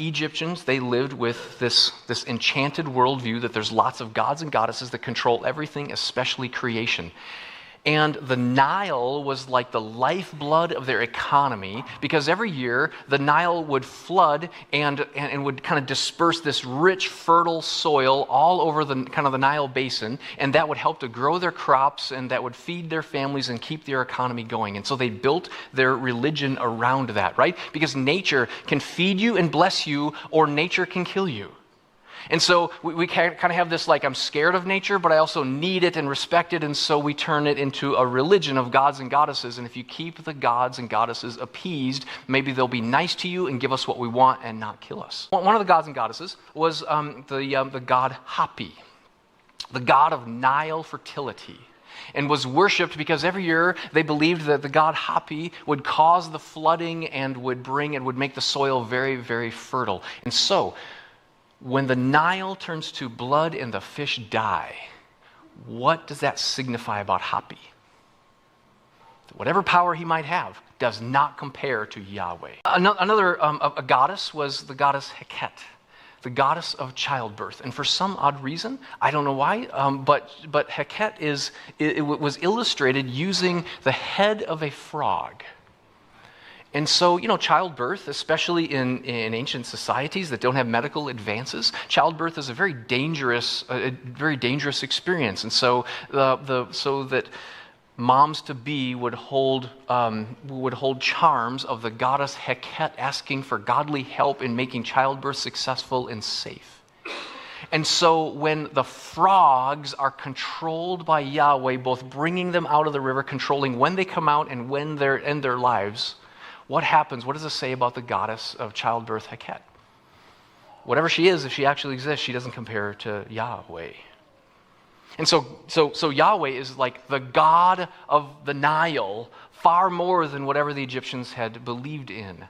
Egyptians, they lived with this enchanted worldview that there's lots of gods and goddesses that control everything, especially creation. And the Nile was like the lifeblood of their economy, because every year the Nile would flood and would kind of disperse this rich, fertile soil all over the kind of the Nile basin, and that would help to grow their crops, and that would feed their families and keep their economy going. And so they built their religion around that, right? Because nature can feed you and bless you, or nature can kill you. And so we kind of have this, like, I'm scared of nature, but I also need it and respect it, and so we turn it into a religion of gods and goddesses. And if you keep the gods and goddesses appeased, maybe they'll be nice to you and give us what we want and not kill us. One of the gods and goddesses was the god Hapi, the god of Nile fertility, and was worshipped because every year they believed that the god Hapi would cause the flooding and would make the soil very, very fertile. And so when the Nile turns to blood and the fish die, what does that signify about Hapi? Whatever power he might have does not compare to Yahweh. Another a goddess was the goddess Heket, the goddess of childbirth. And for some odd reason, I don't know why, but Heket was illustrated using the head of a frog. And so, childbirth, especially in ancient societies that don't have medical advances, childbirth is a very dangerous experience. And so, so that moms-to-be would hold charms of the goddess Heket, asking for godly help in making childbirth successful and safe. And so when the frogs are controlled by Yahweh, both bringing them out of the river, controlling when they come out and when they're end their lives, what happens? What does it say about the goddess of childbirth, Heket? Whatever she is, if she actually exists, she doesn't compare to Yahweh. And so Yahweh is like the god of the Nile, far more than whatever the Egyptians had believed in.